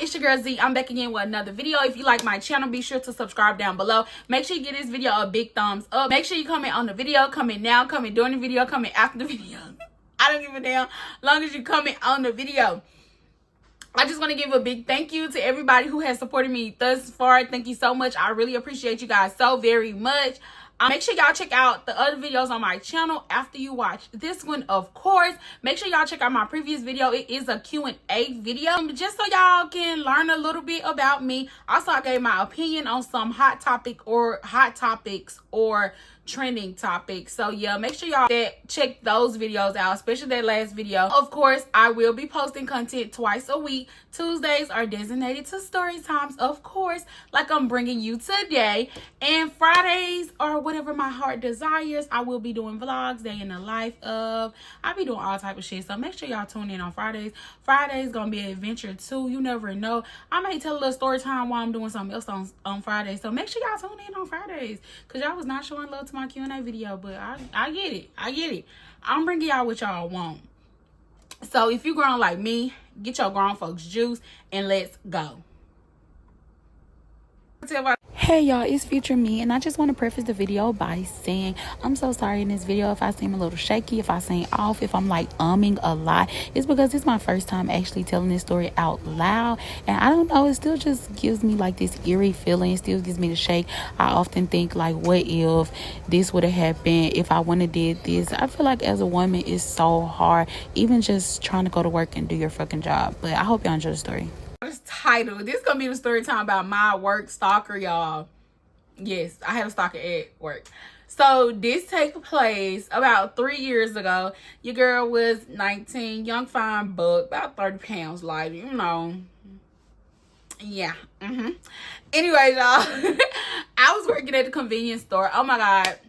it's your girl Z. I'm back again with another video. If you like my channel, be sure to subscribe down below. Make sure you give this video a big thumbs up. Make sure you comment on the video, comment now, comment during the video, comment after the video. I don't give a damn, long as you comment on the video. I just want to give a big thank you to everybody who has supported me thus far. Thank you so much. I really appreciate you guys so very much. Make sure y'all check out the other videos on my channel after you watch this one, of course. Make sure y'all check out my previous video. It is a Q&A video, just so y'all can learn a little bit about me. Also, I gave my opinion on some hot topics or trending topics. So yeah, make sure y'all check those videos out, especially that last video. Of course, I will be posting content twice a week. Tuesdays are designated to story times, of course, like I'm bringing you today. And Fridays are whatever my heart desires. I will be doing vlogs, day in the life of. I'll be doing all type of shit. So make sure y'all tune in on Fridays. Friday's gonna be an adventure too. You never know. I may tell a little story time while I'm doing something else on Fridays. So make sure y'all tune in on Fridays, because y'all was not showing love to my Q&A video, but I get it. I'm bringing y'all what y'all want. So if you grown like me, get your grown folks juice and let's go. Hey y'all, it's future me, and I just want to preface the video by saying I'm so sorry in this video if I seem a little shaky, if I seem off, if I'm like umming a lot. It's because it's my first time actually telling this story out loud, and I don't know, it still just gives me like this eerie feeling. It still gives me the shake. I often think like, what if this would have happened, if I wouldn't have did this. I feel like as a woman it's so hard, even just trying to go to work and do your fucking job. But I hope y'all enjoy the story. This title, this gonna be the story time about my work stalker, y'all. Yes, I had a stalker at work. So this took place about 3 years ago. Your girl was 19, young, fine buck, about 30 pounds lighter, you know. Yeah. Anyway, y'all, I was working at the convenience store. Oh my God,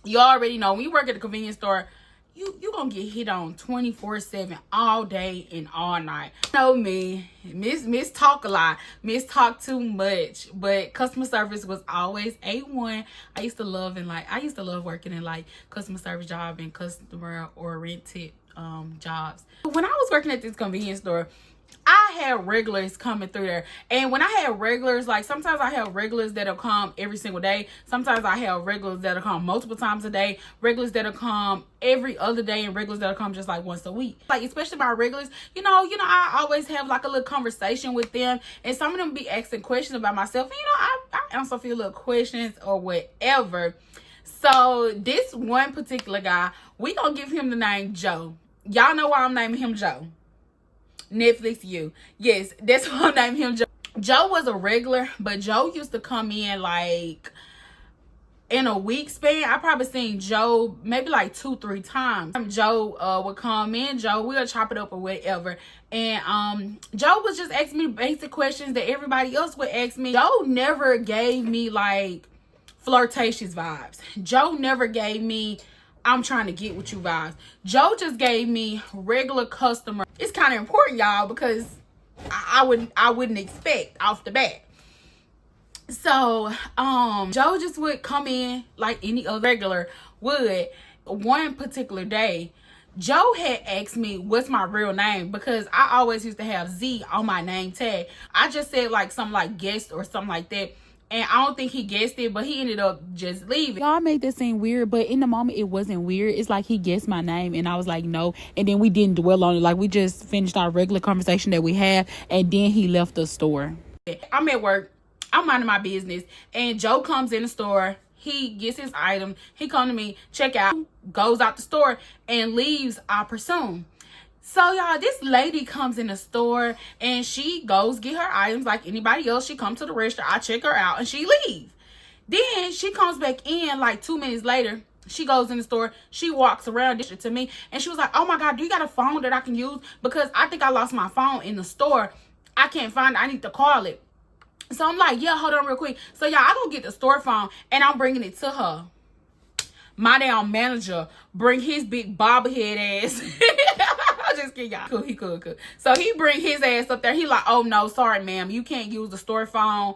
you already know when you work at the convenience store, you gonna get hit on 24/7 all day and all night. You know me, miss talk a lot, miss talk too much, but customer service was always A1. I used to love working in like customer service job and customer oriented jobs. When I was working at this convenience store, I had regulars coming through there. And when I had regulars, like sometimes I have regulars that'll come every single day. Sometimes I have regulars that'll come multiple times a day. Regulars that'll come every other day, and regulars that'll come just like once a week. Like especially my regulars, you know, I always have like a little conversation with them. And some of them be asking questions about myself. And, I answer a few little questions or whatever. So this one particular guy, we gonna give him the name Joe. Y'all know why I'm naming him Joe. Netflix you. Yes, that's why I'm naming him Joe. Joe was a regular, but Joe used to come in like in a week span. I probably seen Joe maybe like 2-3 times. Joe would come in. Joe, we'll chop it up or whatever. And Joe was just asking me basic questions that everybody else would ask me. Joe never gave me like flirtatious vibes. Joe never gave me I'm trying to get with you vibes. Joe just gave me regular customer. It's kind of important, y'all, because I wouldn't expect off the bat. So Joe just would come in like any other regular would. One particular day, Joe had asked me what's my real name, because I always used to have Z on my name tag. I just said like something like guest or something like that. And I don't think he guessed it, but he ended up just leaving. Y'all made this seem weird, but in the moment, it wasn't weird. It's like he guessed my name, and I was like, no. And then we didn't dwell on it. Like, we just finished our regular conversation that we had, and then he left the store. I'm at work. I'm minding my business. And Joe comes in the store. He gets his item. He comes to me, check out, goes out the store, and leaves, I presume. So y'all, this lady comes in the store and she goes get her items like anybody else. She comes to the register, I check her out, and she leaves. Then she comes back in like 2 minutes later. She goes in the store, she walks around to me, and she was like, oh my God, do you got a phone that I can use? Because I think I lost my phone in the store. I can't find it, I need to call it. So I'm like, yeah, hold on real quick. So y'all, I go get the store phone and I'm bringing it to her. My damn manager bring his big bobblehead ass. I'm just kidding, y'all. Cool, he cool. So he bring his ass up there. He like, oh no, sorry, ma'am, you can't use the store phone.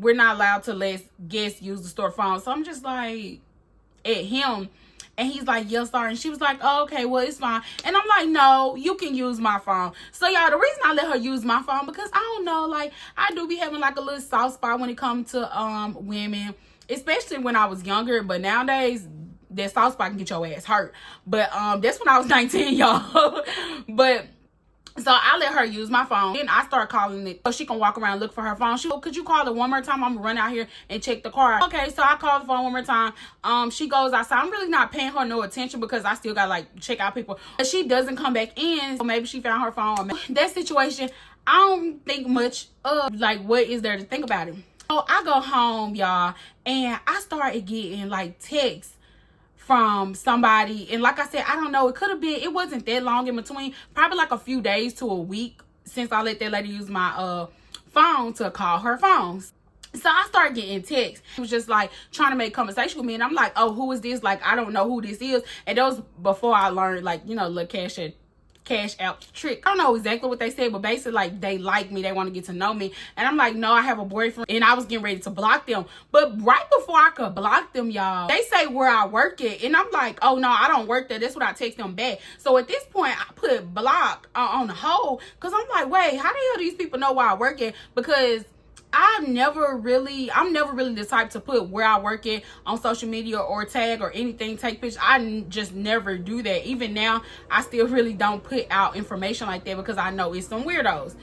We're not allowed to let guests use the store phone. So I'm just like at him, And he's like, yeah, sorry. And she was like, oh, okay, well, it's fine. And I'm like, no, you can use my phone. So, y'all, the reason I let her use my phone, because I don't know, like, I do be having, like, a little soft spot when it comes to women, especially when I was younger. But nowadays, that soft spot can get your ass hurt. But that's when I was 19, y'all. But so I let her use my phone. Then I start calling it so she can walk around and look for her phone. She goes, could you call it one more time? I'm gonna run out here and check the car. Okay, so I call the phone one more time. She goes outside. I'm really not paying her no attention because I still gotta like check out people. But she doesn't come back in. So maybe she found her phone. That situation, I don't think much of like what is there to think about it. So I go home, y'all, and I started getting like texts from somebody, and like I said, I don't know, it could have been, it wasn't that long in between, probably like a few days to a week since I let that lady use my phone to call her phones. So I started getting texts. It was just like trying to make conversation with me, and I'm like, oh, who is this? Like, I don't know who this is. And that was before I learned, like, you know, little cash out trick. I don't know exactly what they said, but basically like they like me, they want to get to know me. And I'm like, no, I have a boyfriend. And I was getting ready to block them, but right before I could block them, y'all, they say where I work at, and I'm like, oh no, I don't work there. That's what I text them back. So at this point I put block on the hold, because I'm like, wait, how the hell do these people know where I work at? Because I'm never really the type to put where I work at on social media or tag or anything, take pictures. I just never do that. Even now, I still really don't put out information like that because I know it's some weirdos.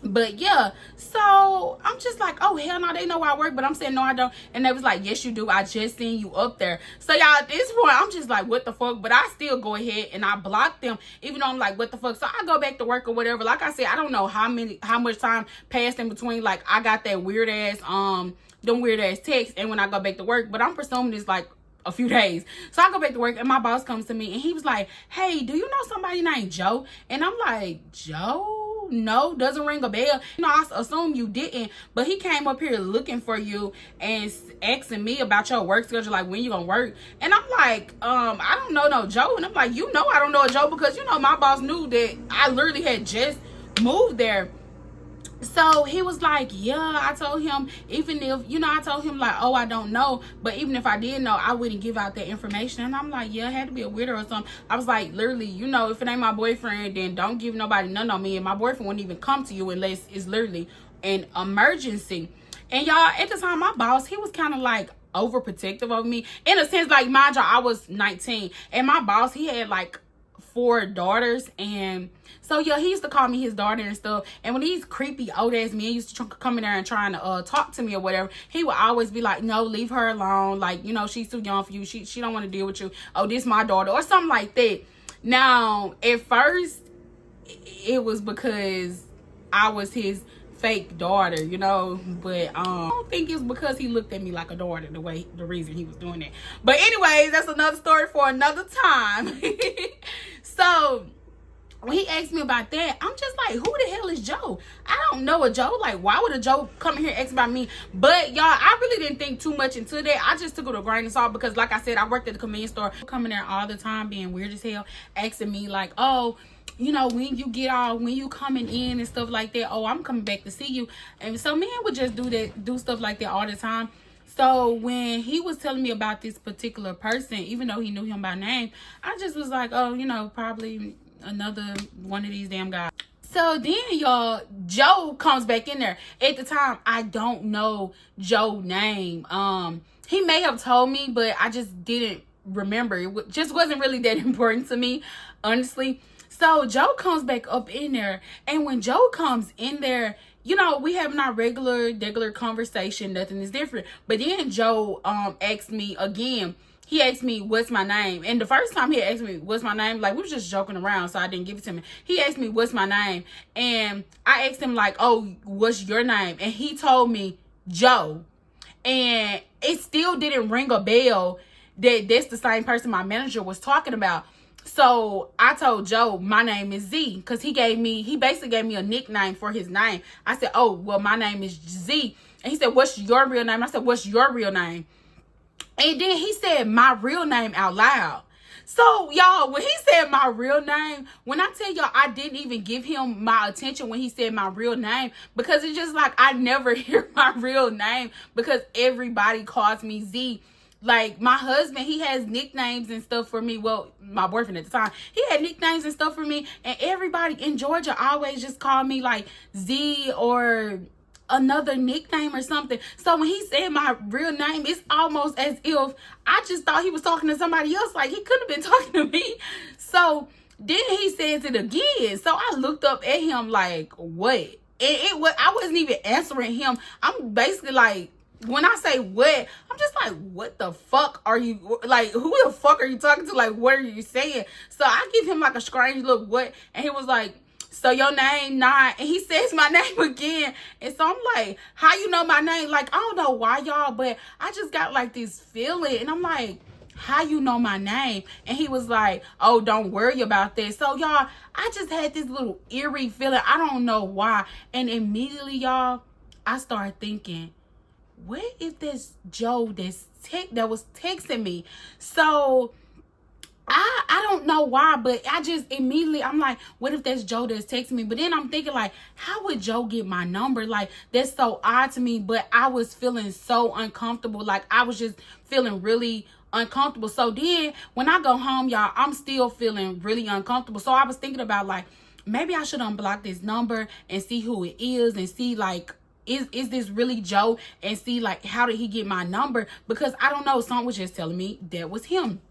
But yeah, so I'm just like, oh hell no, they know where I work, but I'm saying no, I don't. And they was like, yes you do, I just seen you up there. So y'all, at this point I'm just like, what the fuck? But I still go ahead and I block them, even though I'm like, what the fuck? So I go back to work or whatever. Like I said, I don't know how much time passed in between, like I got that weird ass them weird ass texts and when I go back to work, but I'm presuming it's like a few days. So I go back to work and my boss comes to me and he was like, hey, do you know somebody named Joe? And I'm like, Joe? No, doesn't ring a bell. You know, I assume you didn't, but he came up here looking for you and asking me about your work schedule, like when you gonna work. And I'm like, I don't know no Joe. And I'm like, you know I don't know a Joe, because you know my boss knew that I literally had just moved there. So he was like, yeah, I told him, even if, you know, I told him like, oh, I don't know, but even if I did know, I wouldn't give out that information. And I'm like, yeah, it had to be a weirdo or something. I was like, literally, you know, if it ain't my boyfriend, then don't give nobody none on me. And my boyfriend wouldn't even come to you unless it's literally an emergency. And y'all, at the time, my boss, he was kind of like overprotective of me in a sense. Like, mind you, I was 19 and my boss, he had like 4 daughters, and so yeah, he used to call me his daughter and stuff. And when these creepy old ass men used to come in there and trying to talk to me or whatever, he would always be like, no, leave her alone, like, you know, she's too young for you, she don't want to deal with you, oh, this my daughter, or something like that. Now at first it was because I was his fake daughter, you know, but I don't think it's because he looked at me like a daughter, the reason he was doing that. But anyways, that's another story for another time. So when he asked me about that, I'm just like, who the hell is Joe? I don't know a Joe. Like, why would a Joe come in here and ask about me? But y'all, I really didn't think too much into that. I just took it with a grain of salt because, like I said, I worked at the convenience store, coming there all the time, being weird as hell, asking me like, oh, you know, when you coming in and stuff like that, oh, I'm coming back to see you. And so men would just do stuff like that all the time. So when he was telling me about this particular person, even though he knew him by name, I just was like, oh, you know, probably another one of these damn guys. So then, y'all, Joe comes back in there. At the time, I don't know Joe's name. He may have told me, but I just didn't remember. It just wasn't really that important to me, honestly. So Joe comes back up in there, and when Joe comes in there, you know, we having our regular conversation, nothing is different. But then Joe asked me again. He asked me, what's my name? And the first time he asked me, what's my name? Like, we was just joking around, so I didn't give it to him. He asked me, what's my name? And I asked him, like, oh, what's your name? And he told me, Joe. And it still didn't ring a bell that that's the same person my manager was talking about. So I told Joe, my name is Z, because he basically gave me a nickname for his name. I said, oh, well, my name is Z. And he said, what's your real name? I said, what's your real name? And then he said my real name out loud. So, y'all, when he said my real name, when I tell y'all, I didn't even give him my attention when he said my real name, because it's just like I never hear my real name because everybody calls me Z. Like, my husband, he has nicknames and stuff for me. Well, my boyfriend at the time, he had nicknames and stuff for me. And everybody in Georgia always just called me like Z or another nickname or something. So when he said my real name, it's almost as if I just thought he was talking to somebody else. Like, he couldn't have been talking to me. So then he says it again. So I looked up at him like, what? And I wasn't even answering him. I'm basically like, when I say what, I'm just like, what the fuck are you, like, who the fuck are you talking to? Like, what are you saying? So I give him like a strange look, what? And he was like, so your name not, and he says my name again. And so I'm like, how you know my name? Like, I don't know why, y'all, but I just got like this feeling. And I'm like, how you know my name? And he was like, oh, don't worry about that. So y'all, I just had this little eerie feeling. I don't know why. And immediately, y'all, I started thinking, what if this Joe that was texting me? So I don't know why, but I just immediately, I'm like, what if that's Joe that's texting me? But then I'm thinking, like, how would Joe get my number? Like, that's so odd to me. But I was feeling so uncomfortable. Like, I was just feeling really uncomfortable. So then when I go home, y'all, I'm still feeling really uncomfortable. So I was thinking about, like, maybe I should unblock this number and see who it is and see, like, is this really Joe, and see, like, how did he get my number? Because I don't know, something was just telling me that was him.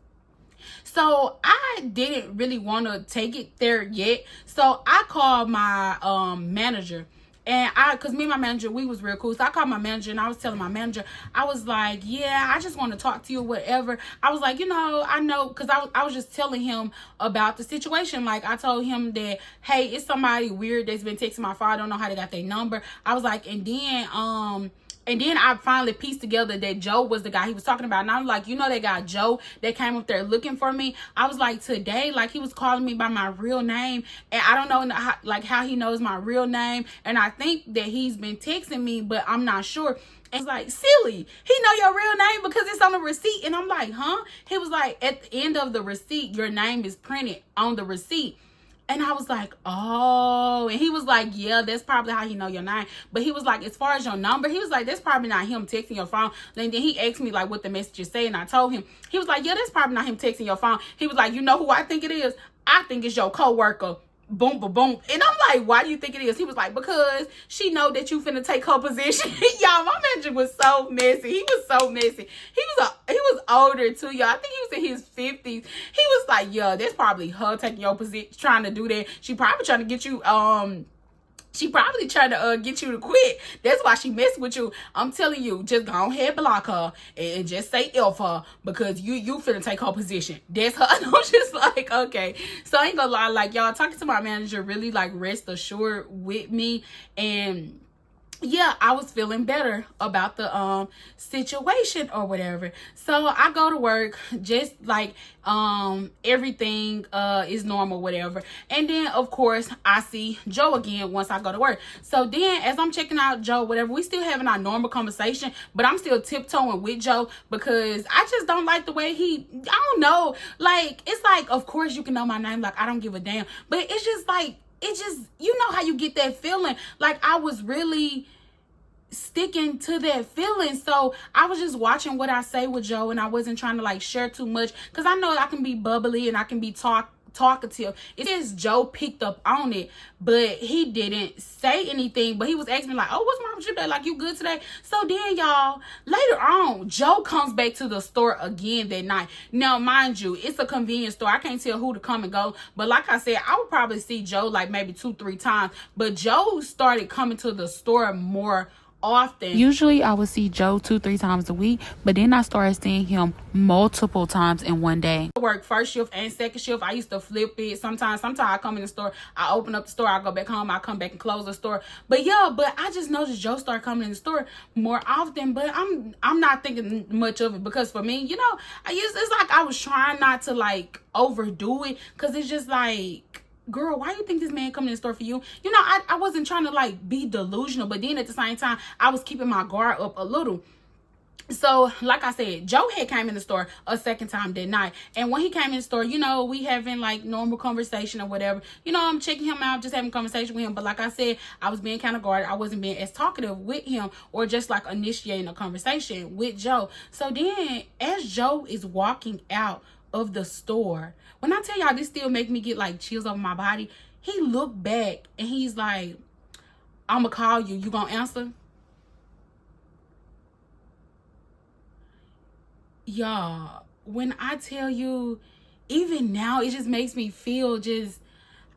So I didn't really want to take it there yet. So I called my manager. And because me and my manager, we was real cool. So I called my manager and I was telling my manager, I was like, yeah, I just want to talk to you or whatever. I was like, you know, I know, because I was just telling him about the situation. Like, I told him that, hey, it's somebody weird that's been texting my phone. I don't know how they got their number. I was like, and then I finally pieced together that Joe was the guy he was talking about. And I was like, you know, that guy Joe that came up there looking for me. I was like, today, like, he was calling me by my real name. And I don't know, how he knows my real name. And I think that he's been texting me, but I'm not sure. And it's like, silly, he know your real name because it's on the receipt. And I'm like, huh? He was like, at the end of the receipt, your name is printed on the receipt. And I was like, oh. And he was like, yeah, that's probably how he know your name. But he was like, as far as your number, he was like, that's probably not him texting your phone. And then he asked me, like, what the messages say. And I told him, he was like, yeah, that's probably not him texting your phone. He was like, you know who I think it is? I think it's your coworker. Boom, boom, boom. And I'm like, why do you think it is? He was like, because she know that you finna take her position. Y'all, my manager was so messy. He was so messy. He was older too, y'all. I think he was in his 50s. He was like, yeah, that's probably her taking your position, trying to do that. She probably trying to get you, she probably trying to get you to quit. That's why she messed with you. I'm telling you, just go ahead, block her and just say F her, because you finna take her position. That's her. And I'm just like, okay. So I ain't gonna lie, like, y'all, talking to my manager really, like, rest assured with me. And yeah, I was feeling better about the situation or whatever. So I go to work, just like everything is normal, whatever. And then of course I see Joe again once I go to work. So then as I'm checking out Joe, whatever, we still having our normal conversation, but I'm still tiptoeing with Joe because I just don't like the way I don't know, like, it's like, of course you can know my name, like, I don't give a damn, but it's just like, you know how you get that feeling. Like, I was really sticking to that feeling. So I was just watching what I say with Joe, and I wasn't trying to, like, share too much, because I know I can be bubbly and I can be talkative. It is Joe picked up on it, but he didn't say anything. But he was asking me, like, oh, what's wrong with you today? Like, you good today? So then, y'all, later on, Joe comes back to the store again that night. Now, mind you, it's a convenience store. I can't tell who to come and go. But like I said, I would probably see Joe like maybe 2-3 times. But Joe started coming to the store more often. Usually I would see Joe 2-3 times a week, but then I started seeing him multiple times in one day. I work first shift and second shift. I used to flip it. Sometimes I come in the store, I open up the store, I go back home, I come back and close the store. But yeah, but I just noticed Joe started coming in the store more often. But I'm not thinking much of it, because for me, you know, it's like I was trying not to, like, overdo it, because it's just like, girl, why you think this man coming in the store for you? You know, I wasn't trying to, like, be delusional, but then at the same time, I was keeping my guard up a little. So, like I said, Joe had came in the store a second time that night. And when he came in the store, you know, we having like normal conversation or whatever. You know, I'm checking him out, just having conversation with him. But like I said, I was being kind of guarded. I wasn't being as talkative with him or just like initiating a conversation with Joe. So then, as Joe is walking out of the store, when I tell y'all this still make me get like chills over my body, he looked back and he's like, I'm going to call you. You going to answer? Y'all, when I tell you, even now, it just makes me feel just,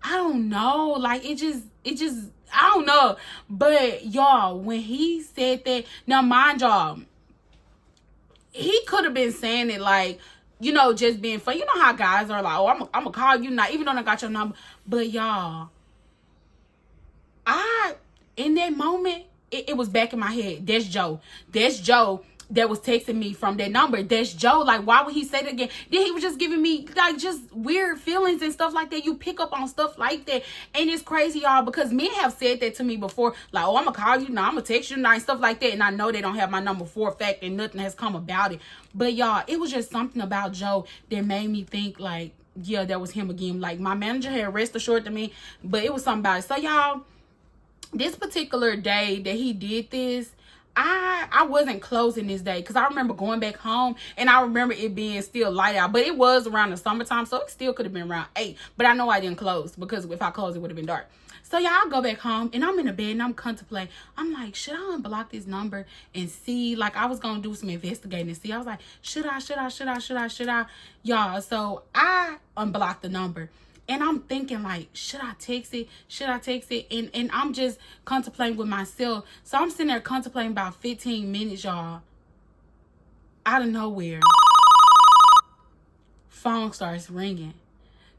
I don't know, like it just, I don't know. But y'all, when he said that, now mind y'all, he could have been saying it like, you know, just being funny. You know how guys are like, oh, I'm gonna call you now, even though I got your number. But y'all, in that moment, it was back in my head. That's Joe. That's Joe that was texting me from that number. That's Joe. Like, why would he say that again? Then he was just giving me like just weird feelings and stuff like that. You pick up on stuff like that. And it's crazy, y'all, because men have said that to me before. Like, oh, I'm gonna call you now, I'm gonna text you now, and stuff like that. And I know they don't have my number for a fact and nothing has come about it. But y'all, it was just something about Joe that made me think like, yeah, that was him again. Like, my manager had rest assured to me, but it was something about it. So y'all, this particular day that he did this, I wasn't closing this day because I remember going back home and I remember it being still light out, but it was around the summertime, so it still could have been around 8. But I know I didn't close because if I closed, it would have been dark. So yeah, I go back home and I'm in the bed and I'm contemplating. I'm like, should I unblock this number and see? Like, I was gonna do some investigating and see. I was like, should I? Y'all, so I unblocked the number. And I'm thinking like, should I text it? And I'm just contemplating with myself. So I'm sitting there contemplating about 15 minutes, y'all. Out of nowhere, phone starts ringing.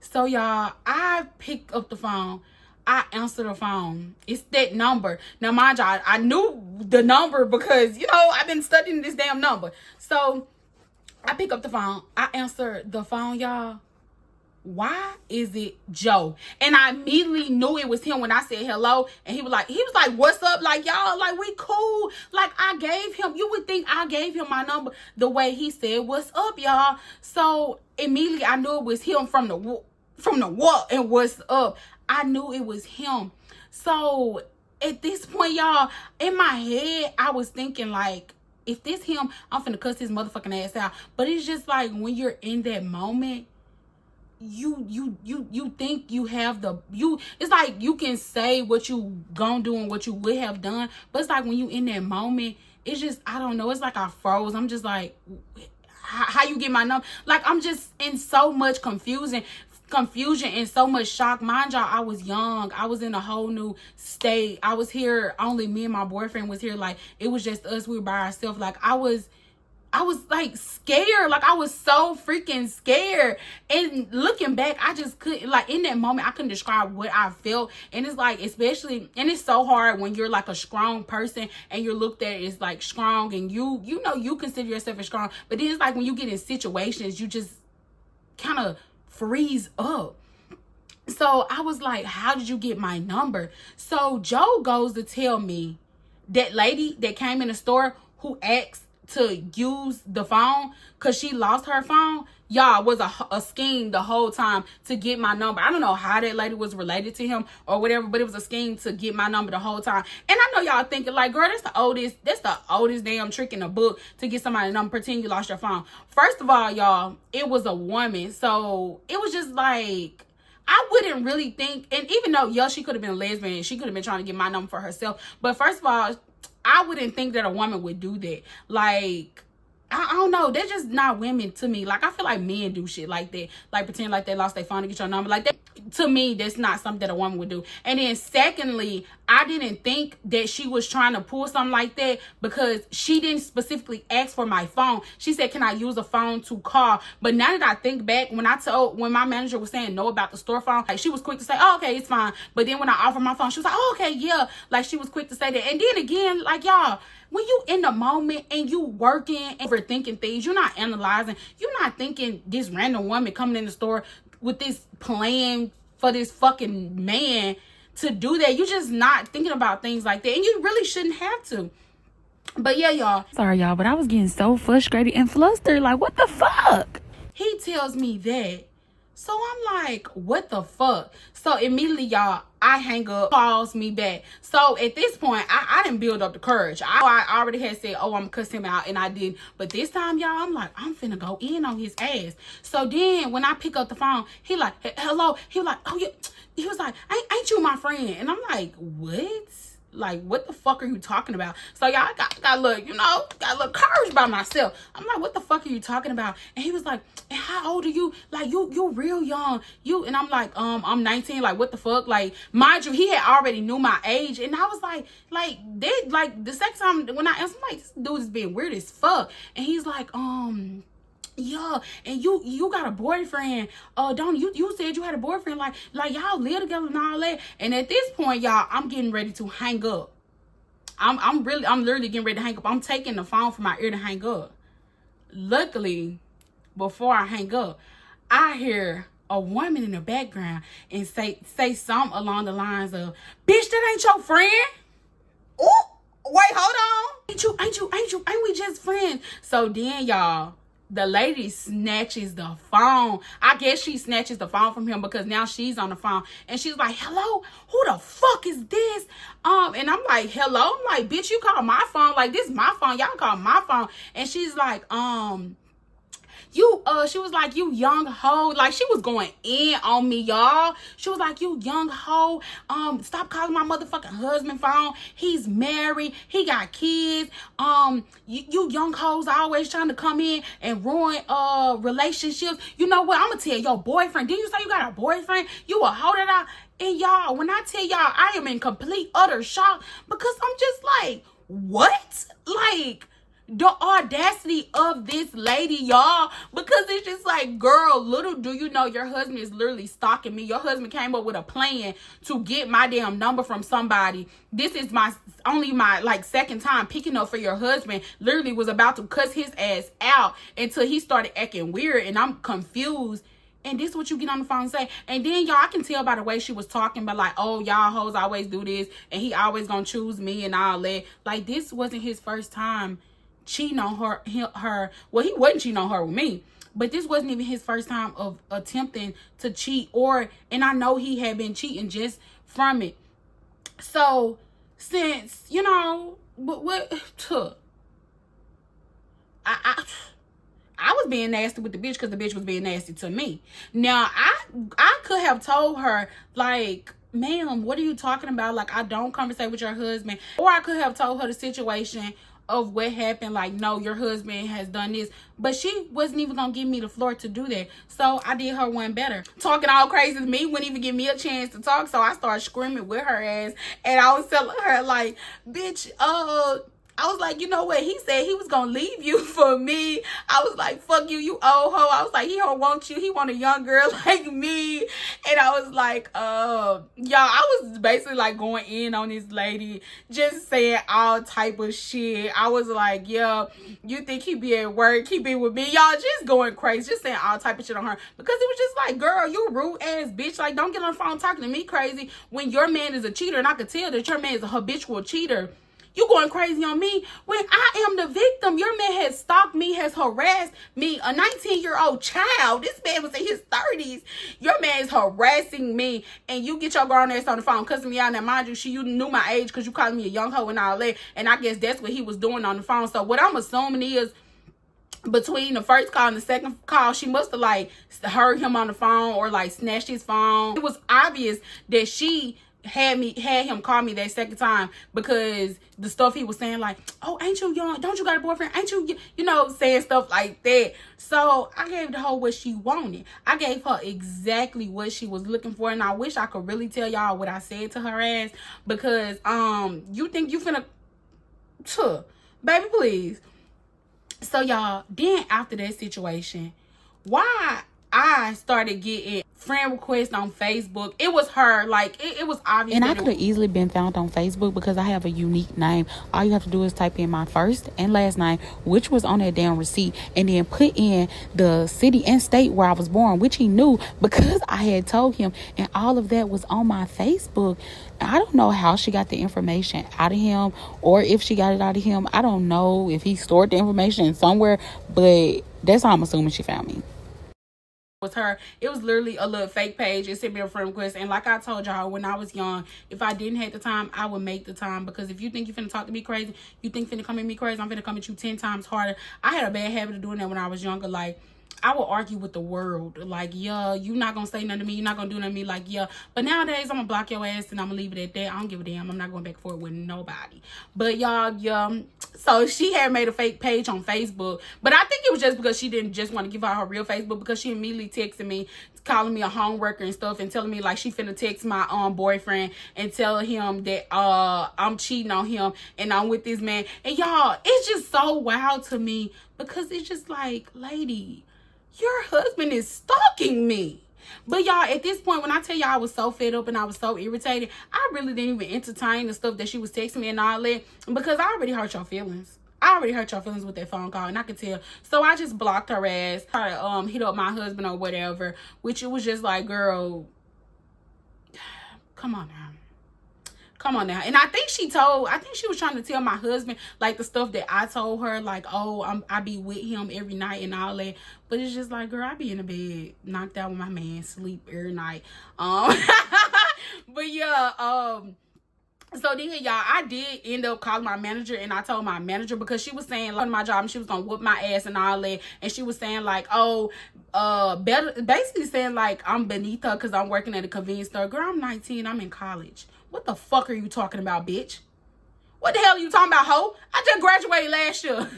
So y'all, I pick up the phone. I answer the phone. It's that number. Now, mind y'all, I knew the number because, you know, I've been studying this damn number. So I pick up the phone. I answer the phone, y'all. Why is it Joe? And I immediately knew it was him when I said hello. And he was like, what's up? Like, y'all, like, we cool. Like, I gave him, you would think I gave him my number the way he said, what's up, y'all? So immediately I knew it was him from the what and what's up. I knew it was him. So at this point, y'all, in my head, I was thinking like, if this him, I'm finna cuss his motherfucking ass out. But it's just like when you're in that moment, you think you have it's like you can say what you gonna do and what you would have done, but it's like when you in that moment, it's just, I don't know, it's like I froze. I'm just like, how you get my number? Like, I'm just in so much confusion and so much shock. Mind y'all, I was young. I was in a whole new state. I was here, only me and my boyfriend was here. Like, it was just us, we were by ourselves. Like, I was like scared. Like, I was so freaking scared. And looking back, I just couldn't, like, in that moment, I couldn't describe what I felt. And it's like, especially, and it's so hard when you're like a strong person and you're looked at as like strong and you know, you consider yourself as strong. But then it's like when you get in situations, you just kind of freeze up. So I was like, how did you get my number? So Joe goes to tell me that lady that came in the store who asked to use the phone because she lost her phone, y'all, was a scheme the whole time to get my number. I don't know how that lady was related to him or whatever, but it was a scheme to get my number the whole time. And I know y'all thinking like, girl, that's the oldest damn trick in the book to get somebody's number, pretend you lost your phone. First of all, y'all, it was a woman, so it was just like, I wouldn't really think, and even though, yeah, she could have been a lesbian, she could have been trying to get my number for herself, but first of all, I wouldn't think that a woman would do that. Like, I don't know. They're just not women to me. Like, I feel like men do shit like that. Like, pretend like they lost their phone to get your number. Like, that, to me, that's not something that a woman would do. And then secondly, I didn't think that she was trying to pull something like that because she didn't specifically ask for my phone. She said, can I use a phone to call? But now that I think back, when my manager was saying no about the store phone, like, she was quick to say, oh, okay, it's fine. But then when I offered my phone, she was like, oh, okay, yeah. Like, she was quick to say that. And then again, like, y'all, when you in the moment and you working and overthinking things, you're not analyzing. You're not thinking this random woman coming in the store with this plan for this fucking man to do that. You're just not thinking about things like that. And you really shouldn't have to. But yeah, y'all. Sorry, y'all, but I was getting so frustrated and flustered. Like, what the fuck? He tells me that. So I'm like, what the fuck? So immediately, y'all, I hang up, calls me back. So at this point, I didn't build up the courage. I already had said, oh, I'm gonna cuss him out, and I did. But this time, y'all, I'm like, I'm finna go in on his ass. So then when I pick up the phone, he like, hello. He was like, oh, yeah. He was like, ain't you my friend? And I'm like, what? Like, what the fuck are you talking about? So y'all, I got a little, you know, got a little courage by myself. I'm like, what the fuck are you talking about? And he was like, and how old are you? Like, you real young. And I'm like, I'm 19. Like, what the fuck? Like, mind you, he had already knew my age. And I was like, the second time when I asked him, like, this dude is being weird as fuck. And he's like, yeah, and you got a boyfriend. Don't you said you had a boyfriend, like y'all live together and all that. And at this point, y'all, I'm getting ready to hang up. I'm literally getting ready to hang up. I'm taking the phone from my ear to hang up. Luckily, before I hang up, I hear a woman in the background and say something along the lines of, bitch, that ain't your friend. Oh, wait, hold on. Ain't we just friends? So then, y'all, the lady snatches the phone. I guess she snatches the phone from him because now she's on the phone. And she's like, hello? Who the fuck is this? And I'm like, hello? I'm like, bitch, you call my phone? Like, this is my phone. Y'all call my phone. And she's like, she was like, you young hoe. Like, she was going in on me, y'all. She was like, you young hoe. Stop calling my motherfucking husband phone. He's married. He got kids. You young hoes always trying to come in and ruin relationships. You know what? I'm gonna tell your boyfriend. Didn't you say you got a boyfriend? You a hoe that I... And y'all, when I tell y'all, I am in complete utter shock because I'm just like, what? Like, the audacity of this lady, y'all, because it's just like, girl, little do you know your husband is literally stalking me. Your husband came up with a plan to get my damn number from somebody. This is only my like second time picking up for your husband. Literally was about to cuss his ass out until he started acting weird, and I'm confused. And this is what you get on the phone and say. And then, y'all, I can tell by the way she was talking, but like, oh, y'all hoes always do this, and he always gonna choose me and all that. Like, this wasn't his first time cheating on her. Well, he wasn't cheating on her with me, but this wasn't even his first time of attempting to cheat, and I know he had been cheating just from it. So since, you know, I was being nasty with the bitch because the bitch was being nasty to me. Now, I could have told her, like, ma'am, what are you talking about? Like, I don't conversate with your husband. Or I could have told her the situation of what happened, like, no, your husband has done this. But she wasn't even gonna give me the floor to do that. So I did her one better. Talking all crazy to me, wouldn't even give me a chance to talk. So I started screaming with her ass, and I was telling her, like, bitch, I was like, you know what? He said he was going to leave you for me. I was like, fuck you, you old hoe. I was like, he don't want you. He want a young girl like me. And I was like, y'all, I was basically like going in on this lady, just saying all type of shit. I was like, yeah, you think he be at work? He be with me? Y'all just going crazy, just saying all type of shit on her. Because it was just like, girl, you rude ass bitch. Like, don't get on the phone talking to me crazy when your man is a cheater. And I could tell that your man is a habitual cheater. You going crazy on me when I am the victim. Your man has stalked me, has harassed me, a 19-year-old child. This man was in his 30s. Your man is harassing me, and you get your grown ass on the phone cussing me out. Now, mind you, you knew my age because you called me a young hoe and all that, and I guess that's what he was doing on the phone. So what I'm assuming is, between the first call and the second call, she must have like heard him on the phone or like snatched his phone. It was obvious that she had him call me that second time because the stuff he was saying, like, oh, ain't you young? Don't you got a boyfriend? Ain't you, you know, saying stuff like that. So I gave the hoe what she wanted. I gave her exactly what she was looking for, and I wish I could really tell y'all what I said to her ass, because you think you finna baby, please. So y'all, then after that situation, why I started getting friend requests on Facebook. It was her. Like, it was obvious. And I could have easily been found on Facebook because I have a unique name. All you have to do is type in my first and last name, which was on that damn receipt, and then put in the city and state where I was born, which he knew because I had told him, and all of that was on my Facebook. I don't know how she got the information out of him, or if she got it out of him. I don't know if he stored the information somewhere, but that's how I'm assuming she found me. Was her. It was literally a little fake page. It sent me a friend request, and like I told y'all, when I was young, if I didn't have the time, I would make the time, because if you think you finna talk to me crazy, you think finna come at me crazy, I'm finna come at you 10 times harder. I had a bad habit of doing that when I was younger. Like, I would argue with the world. Like, yeah, you not gonna say nothing to me, you're not gonna do nothing to me. Like, yeah. But nowadays, I'm gonna block your ass and I'm gonna leave it at that. I don't give a damn. I'm not going back and forth with nobody. But y'all, yeah. So she had made a fake page on Facebook. But I think it was just because she didn't just want to give out her real Facebook, because she immediately texted me, calling me a homeworker and stuff, and telling me like she finna text my boyfriend and tell him that I'm cheating on him and I'm with this man. And y'all, it's just so wild to me, because it's just like, lady, your husband is stalking me. But y'all, at this point, when I tell y'all I was so fed up and I was so irritated, I really didn't even entertain the stuff that she was texting me and all that, because I already hurt your feelings. I already hurt your feelings with that phone call, and I could tell. So I just blocked her ass, tried to hit up my husband or whatever, which it was just like, girl, come on now. Come on now. And I think she was trying to tell my husband, like, the stuff that I told her, like, oh, I be with him every night and all that. But it's just like, girl, I be in the bed, knocked out with my man, sleep every night. But yeah, so then, y'all, I did end up calling my manager, and I told my manager, because she was saying, like, on my job, and she was gonna whoop my ass and all that, and she was saying, like, oh, basically saying, like, I'm beneath her because I'm working at a convenience store. Girl, I'm 19, I'm in college. What the fuck are you talking about, bitch? What the hell are you talking about, hoe? I just graduated last year. Not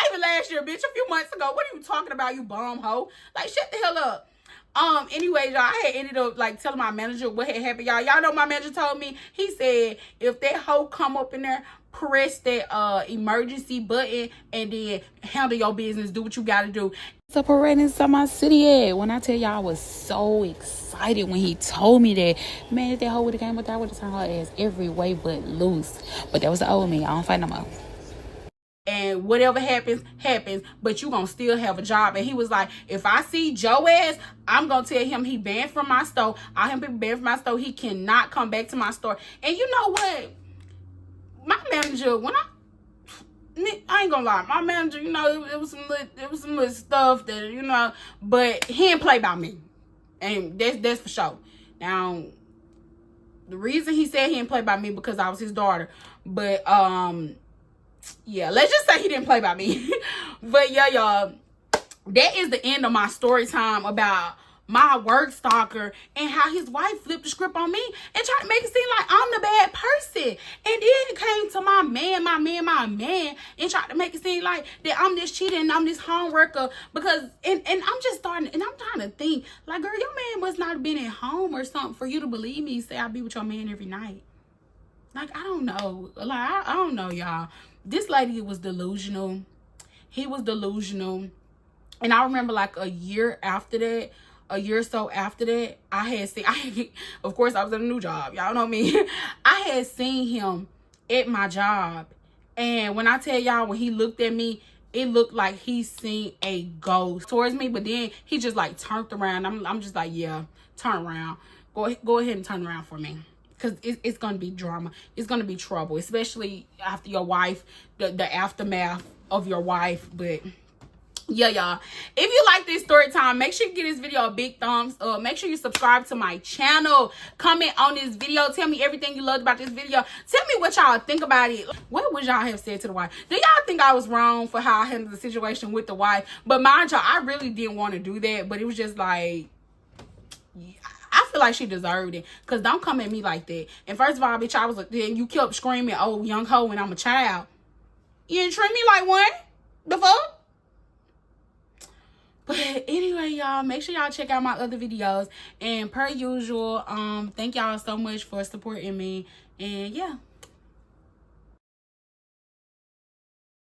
even last year, bitch, a few months ago. What are you talking about, you bum hoe? Like, shut the hell up. Anyway, y'all, I had ended up like telling my manager what had happened. Y'all know my manager told me, he said, if that hoe come up in there, press that emergency button and then handle your business, do what you gotta do. It's a parade inside my city at. When I tell y'all, I was so excited when he told me that. Man, if that hoe would have came with that, I would have turned her ass every way but loose. But that was the old me. I don't fight no more. And whatever happens, happens, but you gonna still have a job. And he was like, if I see Joe ass, I'm gonna tell him he banned from my store. I have been banned from my store. He cannot come back to my store. And you know what? My manager, when I ain't gonna lie, my manager, you know, it was some little stuff that, you know, but he didn't play by me. And that's for sure. Now, the reason he said he didn't play by me because I was his daughter. But yeah, let's just say he didn't play by me. But yeah, y'all, that is the end of my story time about my work stalker and how his wife flipped the script on me and tried to make it seem like I'm the bad person. And then it came to my man, and tried to make it seem like that I'm this cheater and I'm this home worker, because and I'm just starting, and I'm trying to think, like, girl, your man must not have been at home or something for you to believe me, say I be with your man every night. Like, I don't know. Like, I don't know, y'all. This lady was delusional. He was delusional. And I remember, like, a year or so after that, of course, I was at a new job. Y'all know me. I had seen him at my job. And when I tell y'all, when he looked at me, it looked like he seen a ghost towards me. But then he just, like, turned around. I'm just like, yeah, turn around. Go ahead and turn around for me. Because it's going to be drama. It's going to be trouble. Especially after your wife. The aftermath of your wife. But yeah, y'all. If you like this story time, make sure you give this video a big thumbs up. Make sure you subscribe to my channel. Comment on this video. Tell me everything you loved about this video. Tell me what y'all think about it. What would y'all have said to the wife? Do y'all think I was wrong for how I handled the situation with the wife? But mind y'all, I really didn't want to do that. But it was just like, I feel like she deserved it. Because don't come at me like that. And first of all, bitch, I was like, then you kept screaming, oh, young hoe, and I'm a child. You didn't treat me like one? The fuck? But anyway, y'all, make sure y'all check out my other videos. And per usual, thank y'all so much for supporting me. And yeah.